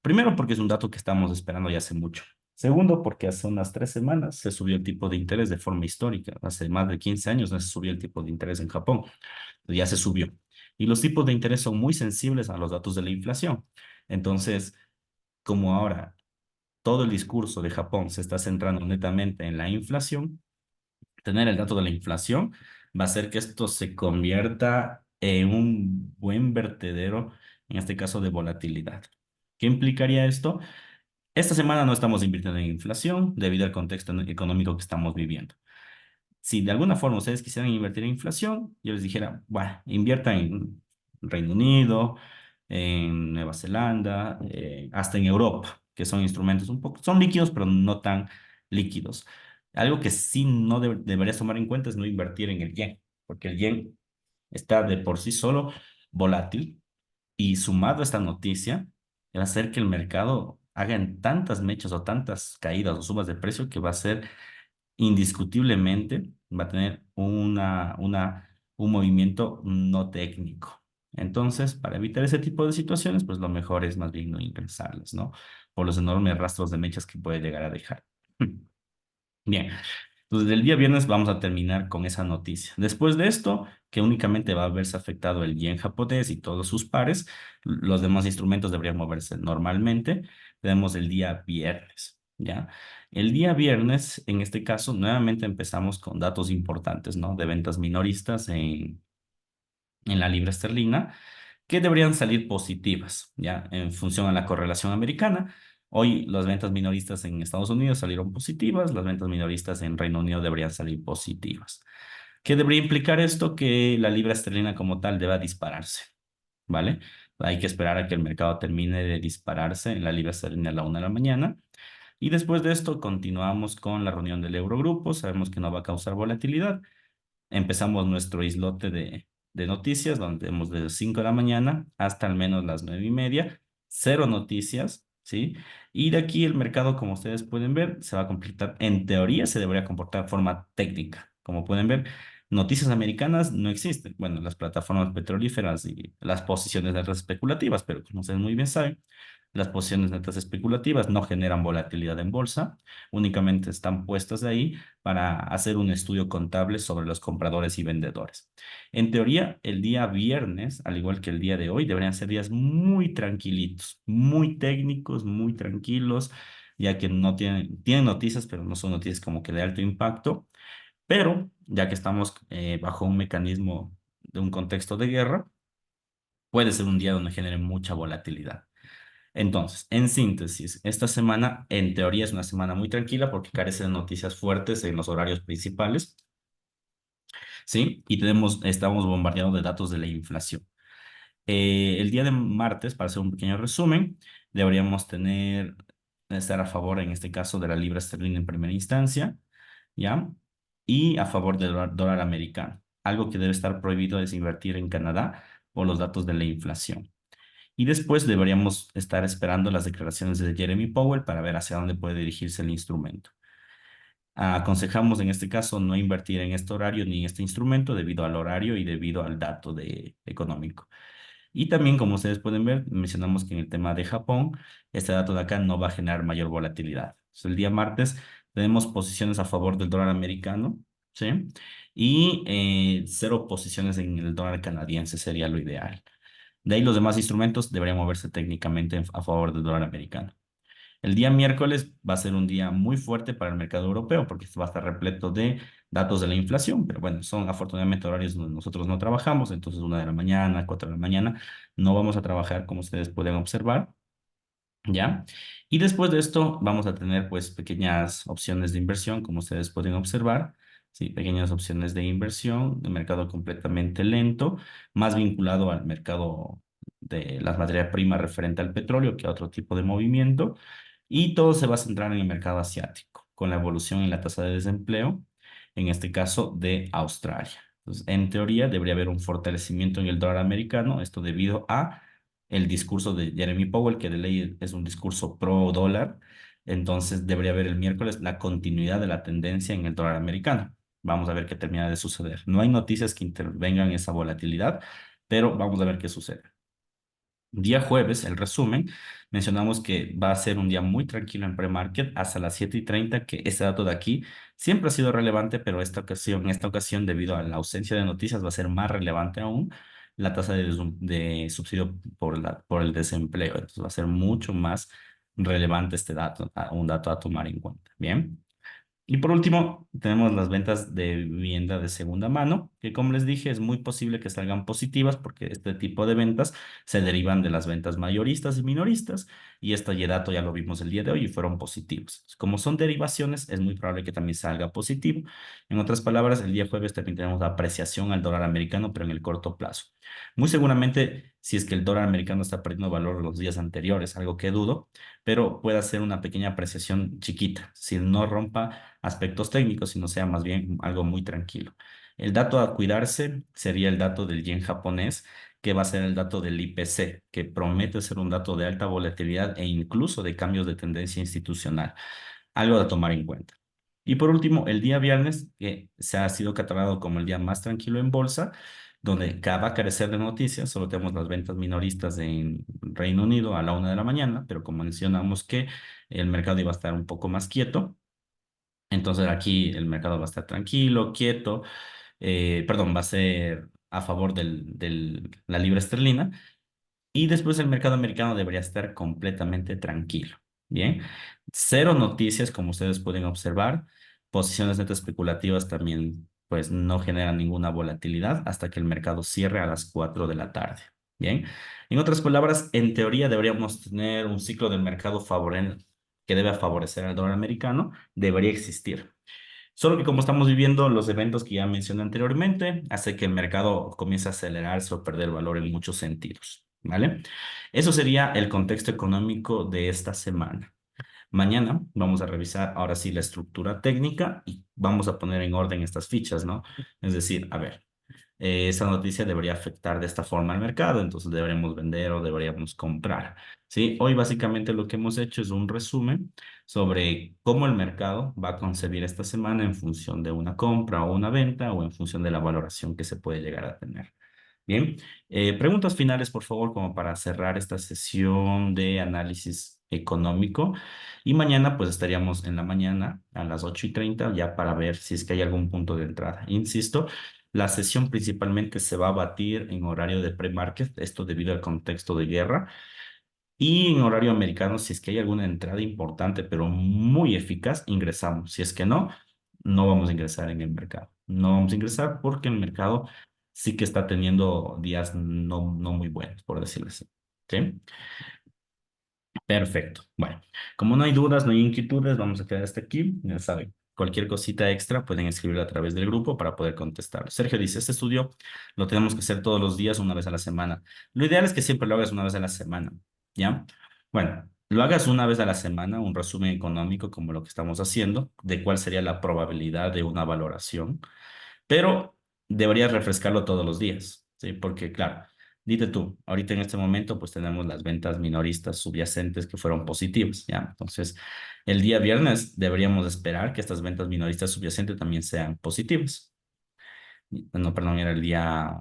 [SPEAKER 2] Primero, porque es un dato que estamos esperando ya hace mucho. Segundo, porque hace unas 3 semanas se subió el tipo de interés de forma histórica. Hace más de 15 años no se subió el tipo de interés en Japón. Ya se subió. Y los tipos de interés son muy sensibles a los datos de la inflación. Entonces, como ahora todo el discurso de Japón se está centrando netamente en la inflación, tener el dato de la inflación va a hacer que esto se convierta en un buen vertedero, en este caso de volatilidad. ¿Qué implicaría esto? Esta semana no estamos invirtiendo en inflación debido al contexto económico que estamos viviendo. Si de alguna forma ustedes quisieran invertir en inflación, yo les dijera, bueno, inviertan en Reino Unido, en Nueva Zelanda, hasta en Europa, que son instrumentos un poco, son líquidos, pero no tan líquidos. Algo que sí no deberías tomar en cuenta es no invertir en el yen, porque el yen está de por sí solo volátil y sumado a esta noticia, va a hacer que el mercado haga en tantas mechas o tantas caídas o subas de precio que va a ser indiscutiblemente, va a tener un movimiento no técnico. Entonces, para evitar ese tipo de situaciones, pues lo mejor es más bien no ingresarlas, ¿no? Por los enormes rastros de mechas que puede llegar a dejar. Bien, entonces el día viernes vamos a terminar con esa noticia. Después de esto, que únicamente va a verse afectado el yen japonés y todos sus pares, los demás instrumentos deberían moverse normalmente. Tenemos el día viernes, ¿ya? El día viernes, en este caso, nuevamente empezamos con datos importantes, ¿no? De ventas minoristas en la libra esterlina que deberían salir positivas, ¿ya? En función a la correlación americana. Hoy las ventas minoristas en Estados Unidos salieron positivas, las ventas minoristas en Reino Unido deberían salir positivas. ¿Qué debería implicar esto? Que la libra esterlina como tal deba dispararse, ¿vale? Hay que esperar a que el mercado termine de dispararse en la libra esterlina a la 1 de la mañana. Y después de esto continuamos con la reunión del Eurogrupo. Sabemos que no va a causar volatilidad. Empezamos nuestro islote de noticias, donde tenemos desde 5 de la mañana hasta al menos las 9:30, cero noticias, ¿sí? Y de aquí el mercado, como ustedes pueden ver, se va a comportar, en teoría se debería comportar de forma técnica. Como pueden ver, noticias americanas no existen. Bueno, las plataformas petrolíferas y las posiciones netas especulativas, pero como ustedes muy bien saben, las posiciones netas especulativas no generan volatilidad en bolsa, únicamente están puestas ahí para hacer un estudio contable sobre los compradores y vendedores. En teoría, el día viernes, al igual que el día de hoy, deberían ser días muy tranquilitos, muy técnicos, muy tranquilos, ya que no tienen noticias, pero no son noticias como que de alto impacto. Pero ya que estamos bajo un mecanismo de un contexto de guerra, puede ser un día donde genere mucha volatilidad. Entonces, en síntesis, esta semana en teoría es una semana muy tranquila porque carece de noticias fuertes en los horarios principales, ¿sí? Y estamos bombardeados de datos de la inflación. El día de martes, para hacer un pequeño resumen, deberíamos estar a favor, en este caso, de la libra esterlina en primera instancia, ¿ya? Y a favor del dólar americano. Algo que debe estar prohibido es invertir en Canadá por los datos de la inflación. Y después deberíamos estar esperando las declaraciones de Jeremy Powell para ver hacia dónde puede dirigirse el instrumento. Aconsejamos en este caso no invertir en este horario ni en este instrumento debido al horario y debido al dato económico. Y también, como ustedes pueden ver, mencionamos que en el tema de Japón, este dato de acá no va a generar mayor volatilidad. Entonces, el día martes tenemos posiciones a favor del dólar americano, ¿sí? Y cero posiciones en el dólar canadiense sería lo ideal. De ahí los demás instrumentos deberían moverse técnicamente a favor del dólar americano. El día miércoles va a ser un día muy fuerte para el mercado europeo porque va a estar repleto de datos de la inflación, pero bueno, son afortunadamente horarios donde nosotros no trabajamos, entonces 1 de la mañana, 4 de la mañana, no vamos a trabajar como ustedes pueden observar. ¿Ya? Y después de esto vamos a tener pues pequeñas opciones de inversión, como ustedes pueden observar, ¿sí? Pequeñas opciones de inversión, de mercado completamente lento, más vinculado al mercado de las materias primas referente al petróleo que a otro tipo de movimiento, y todo se va a centrar en el mercado asiático. con la evolución en la tasa de desempleo, en este caso de Australia. Entonces, en teoría, debería haber un fortalecimiento en el dólar americano, esto debido a el discurso de Jeremy Powell, que de ley es un discurso pro dólar. Entonces, debería haber el miércoles la continuidad de la tendencia en el dólar americano. Vamos a ver qué termina de suceder. No hay noticias que intervengan en esa volatilidad, pero vamos a ver qué sucede. Día jueves, el resumen, mencionamos que va a ser un día muy tranquilo en pre-market hasta las 7:30, que este dato de aquí siempre ha sido relevante, pero en esta ocasión, debido a la ausencia de noticias, va a ser más relevante aún la tasa de subsidio por el desempleo. Entonces va a ser mucho más relevante este dato, un dato a tomar en cuenta. Bien. Y por último, tenemos las ventas de vivienda de segunda mano, que como les dije, es muy posible que salgan positivas porque este tipo de ventas se derivan de las ventas mayoristas y minoristas, y este dato ya lo vimos el día de hoy y fueron positivos. Como son derivaciones, es muy probable que también salga positivo. En otras palabras, el día jueves también tenemos apreciación al dólar americano, pero en el corto plazo. Muy seguramente, si es que el dólar americano está perdiendo valor los días anteriores, algo que dudo, pero puede hacer una pequeña apreciación chiquita, si no rompa aspectos técnicos, sino sea más bien algo muy tranquilo. El dato a cuidarse sería el dato del yen japonés, que va a ser el dato del IPC, que promete ser un dato de alta volatilidad e incluso de cambios de tendencia institucional. Algo de tomar en cuenta. Y por último, el día viernes, que se ha sido catalogado como el día más tranquilo en bolsa, donde va a carecer de noticias, solo tenemos las ventas minoristas en Reino Unido a la 1 de la mañana, pero como mencionamos que el mercado iba a estar un poco más quieto, entonces aquí el mercado va a estar tranquilo, quieto, perdón, va a ser a favor de la libra esterlina, y después el mercado americano debería estar completamente tranquilo. Bien, cero noticias como ustedes pueden observar. Posiciones netas especulativas también pues no generan ninguna volatilidad hasta que el mercado cierre a las 4 de la tarde. Bien, en otras palabras, en teoría deberíamos tener un ciclo del mercado que debe favorecer al dólar americano, debería existir. Solo que como estamos viviendo los eventos que ya mencioné anteriormente, hace que el mercado comience a acelerarse o perder valor en muchos sentidos, ¿vale? Eso sería el contexto económico de esta semana. Mañana vamos a revisar ahora sí la estructura técnica y vamos a poner en orden estas fichas, ¿no? Es decir, a ver, esa noticia debería afectar de esta forma al mercado, entonces deberíamos vender o deberíamos comprar. ¿Sí? Hoy básicamente lo que hemos hecho es un resumen sobre cómo el mercado va a concebir esta semana en función de una compra o una venta o en función de la valoración que se puede llegar a tener. Bien, preguntas finales, por favor, como para cerrar esta sesión de análisis económico. Y mañana, pues estaríamos en la mañana a las 8:30 ya para ver si es que hay algún punto de entrada. Insisto, la sesión principalmente se va a batir en horario de pre-market, esto debido al contexto de guerra. Y en horario americano, si es que hay alguna entrada importante, pero muy eficaz, ingresamos. Si es que no, no vamos a ingresar en el mercado. No vamos a ingresar porque el mercado sí que está teniendo días no muy buenos, por decirlo así. ¿Sí? Perfecto. Bueno, como no hay dudas, no hay inquietudes, vamos a quedar hasta aquí. Ya saben, cualquier cosita extra pueden escribirlo a través del grupo para poder contestar. Sergio dice, este estudio lo tenemos que hacer todos los días, una vez a la semana. Lo ideal es que siempre lo hagas una vez a la semana, ¿ya? Bueno, lo hagas una vez a la semana, un resumen económico como lo que estamos haciendo, de cuál sería la probabilidad de una valoración, pero deberías refrescarlo todos los días, ¿sí? Porque claro, dite tú, ahorita en este momento pues tenemos las ventas minoristas subyacentes que fueron positivas, ¿ya? Entonces, el día viernes deberíamos esperar que estas ventas minoristas subyacentes también sean positivas. No, perdón, era el día,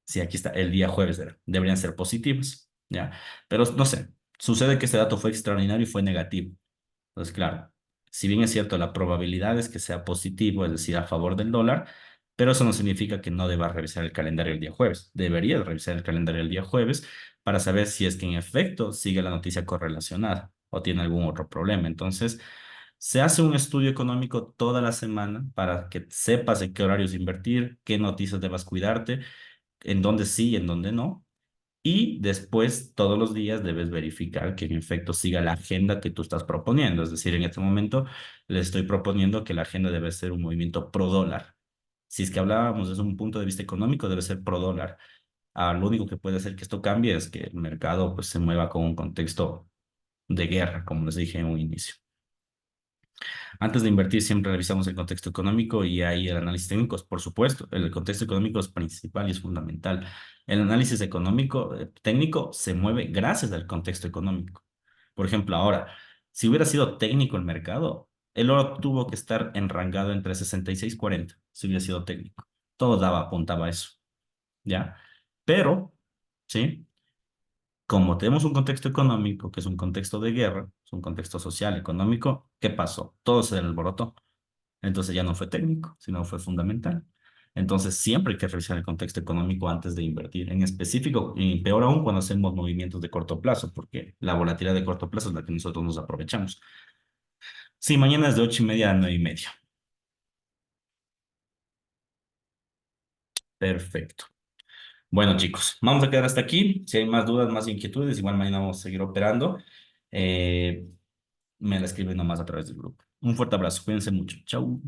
[SPEAKER 2] sí, aquí está, el día jueves deberían ser positivas, ¿ya? Pero no sé, sucede que este dato fue extraordinario y fue negativo. Entonces, claro, si bien es cierto, la probabilidad es que sea positivo, es decir, a favor del dólar, pero eso no significa que no debas revisar el calendario el día jueves. Deberías revisar el calendario el día jueves para saber si es que en efecto sigue la noticia correlacionada o tiene algún otro problema. Entonces, se hace un estudio económico toda la semana para que sepas en qué horarios invertir, qué noticias debas cuidarte, en dónde sí y en dónde no. Y después, todos los días, debes verificar que en efecto siga la agenda que tú estás proponiendo. Es decir, en este momento les estoy proponiendo que la agenda debe ser un movimiento pro dólar. Si es que hablábamos desde un punto de vista económico, debe ser pro dólar. Lo único que puede hacer que esto cambie es que el mercado pues, se mueva con un contexto de guerra, como les dije en un inicio. Antes de invertir siempre revisamos el contexto económico y ahí el análisis técnico, por supuesto. El contexto económico es principal y es fundamental. El análisis económico, técnico se mueve gracias al contexto económico. Por ejemplo, ahora, si hubiera sido técnico el mercado, el oro tuvo que estar enrangado entre 66 y 40, si hubiera sido técnico. Todo daba, apuntaba a eso, ¿ya? Pero, ¿sí? Como tenemos un contexto económico, que es un contexto de guerra, es un contexto social, económico, ¿qué pasó? Todo se alborotó. Entonces ya no fue técnico, sino fue fundamental. Entonces siempre hay que revisar el contexto económico antes de invertir, en específico, y peor aún cuando hacemos movimientos de corto plazo, porque la volatilidad de corto plazo es la que nosotros nos aprovechamos. Sí, mañana es de 8:30 a 9:30. Perfecto. Bueno, chicos, vamos a quedar hasta aquí. Si hay más dudas, más inquietudes, igual mañana vamos a seguir operando. Eh, Me la escriben nomás a través del grupo. Un fuerte abrazo, cuídense mucho. Chau.